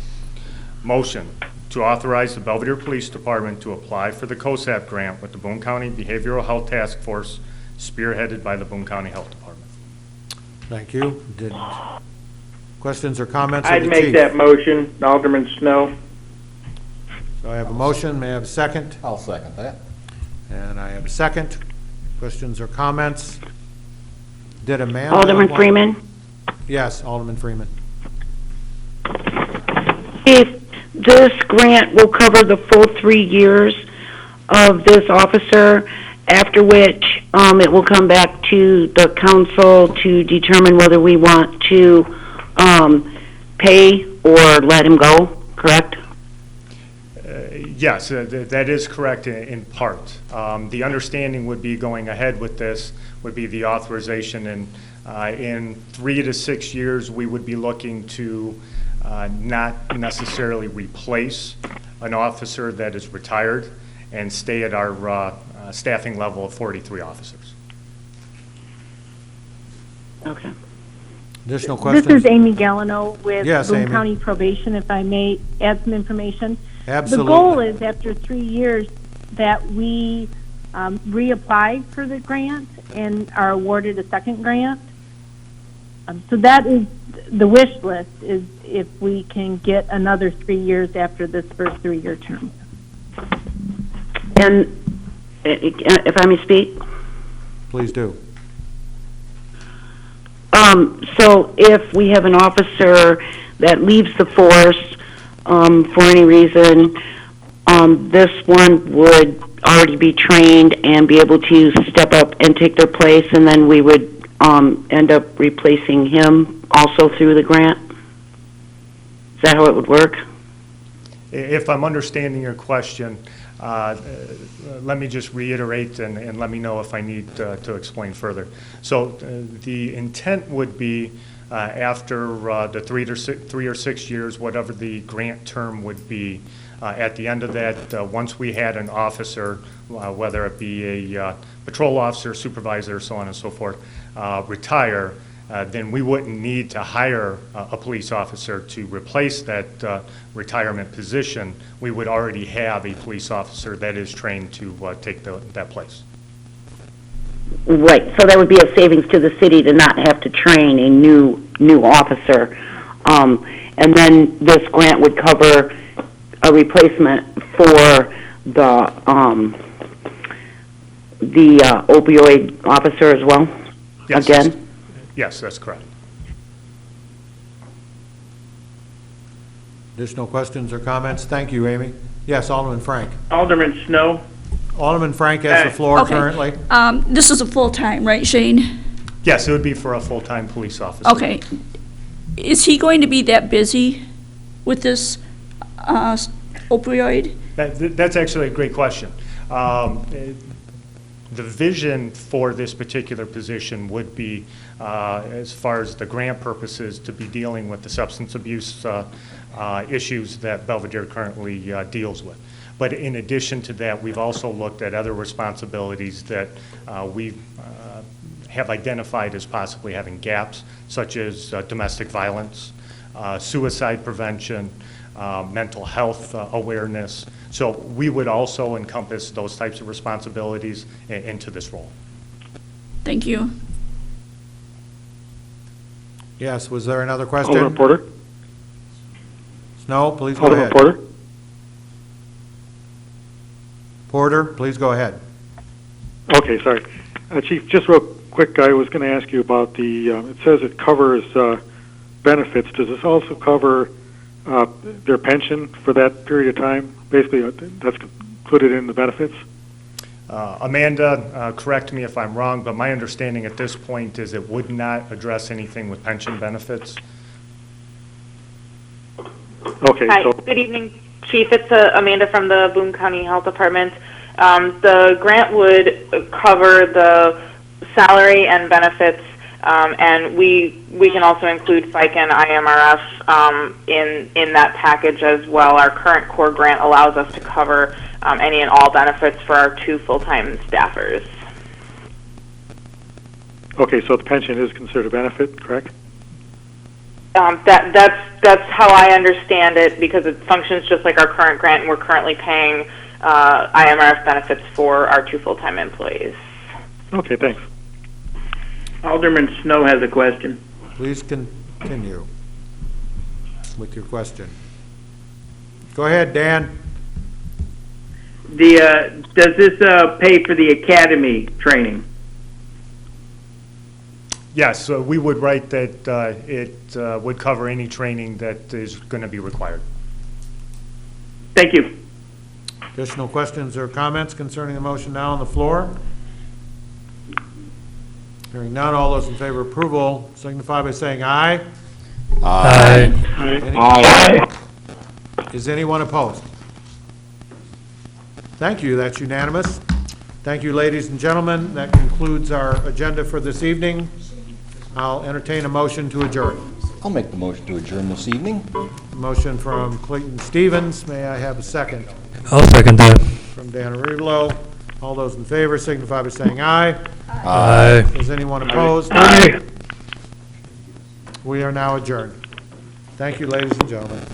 A: Motion to authorize the Belvedere Police Department to apply for the COSAP grant with the Boone County Behavioral Health Task Force spearheaded by the Boone County Health Department. Thank you. Questions or comments of
E: I'd
A: the
E: make
A: chief?
E: that motion, Alderman Snow.
A: So I have a motion. May I have a second?
J: I'll second that.
A: And I have a second. Questions or comments? Did Amanda?
D: Alderman Freeman?
A: Yes, Alderman Freeman.
D: If this grant will cover the full 3 years of this officer, after which it will come back to the council to determine whether we want to pay or let him go, correct?
A: Yes, that is correct in part. The understanding would be going ahead with this would be the authorization, and in 3 to 6 years, we would be looking to not necessarily replace an officer that is retired and stay at our staffing level of 43 officers.
D: Okay.
A: Additional questions?
Q: This is Amy Galliano with
A: Yes,
Q: Boone
A: Amy.
Q: County Probation, if I may add some information.
A: Absolutely.
Q: The goal is after 3 years that we reapply for the grant and are awarded a second grant. So that is the wish list, is if we can get another 3 years after this first 3-year term.
D: And if I may speak?
A: Please do.
D: So if we have an officer that leaves the force for any reason, this one would already be trained and be able to step up and take their place, and then we would end up replacing him also through the grant? Is that how it would work?
A: If I'm understanding your question, let me just reiterate and let me know if I need to explain further. So the intent would be after the 3 or 6 years, whatever the grant term would be, at the end of that, once we had an officer, whether it be a patrol officer, supervisor, so on and so forth, retire, then we wouldn't need to hire a police officer to replace that retirement position. We would already have a police officer that is trained to take that place.
D: Right, so that would be a savings to the city to not have to train a new officer. And then this grant would cover a replacement for the opioid officer as well?
A: Yes.
D: Again?
A: Yes, that's correct. Additional questions or comments? Thank you, Amy. Yes, Alderman Frank.
E: Alderman Snow?
A: Alderman Frank has the floor
H: Okay.
A: currently.
H: This is a full-time, right, Shane?
R: Yes, it would be for a full-time police officer.
H: Okay. Is he going to be that busy with this opioid?
R: That's actually a great question. The vision for this particular position would be, as far as the grant purposes, to be dealing with the substance abuse issues that Belvedere currently deals with. But in addition to that, we've also looked at other responsibilities that we have identified as possibly having gaps, such as domestic violence, suicide prevention, mental health awareness. So we would also encompass those types of responsibilities into this role.
H: Thank you.
A: Yes, was there another question?
K: Alderman Porter?
A: Snow, please go
K: Alderman
A: ahead.
K: Porter?
A: Porter, please go ahead.
K: Okay, sorry. Chief, just real quick, I was going to ask you about the, it says it covers benefits. Does this also cover their pension for that period of time? Basically, that's included in the benefits?
R: Amanda, correct me if I'm wrong, but my understanding at this point is it would not address anything with pension benefits.
K: Okay.
C: Hi,
K: So
C: good evening, Chief. It's Amanda from the Boone County Health Department. The grant would cover the salary and benefits, and we can also include FICA and IMRF in that package as well. Our current core grant allows us to cover any and all benefits for our 2 full-time staffers.
K: okay, so the pension is considered a benefit, correct?
C: That's how I understand it, because it functions just like our current grant, and we're currently paying IMRF benefits for our 2 full-time employees.
K: Okay, thanks.
E: Alderman Snow has a question.
A: Please continue with your question. Go ahead, Dan.
E: Does this pay for the academy training?
R: Yes, so we would write that it would cover any training that is going to be required.
E: Thank you.
A: Additional questions or comments concerning the motion now on the floor? Hearing none, all those in favor of approval signify by saying aye.
L: Aye.
A: Is anyone opposed? Thank you, that's unanimous. Thank you, ladies and gentlemen. That concludes our agenda for this evening. I'll entertain a motion to adjourn.
J: I'll make the motion to adjourn this evening.
A: Motion from Clayton Stevens. May I have a second?
L: I'll second that.
A: From Dan Arudlo. All those in favor signify by saying aye.
L: Aye.
A: Is anyone opposed?
K: Aye.
A: We are now adjourned. Thank you, ladies and gentlemen.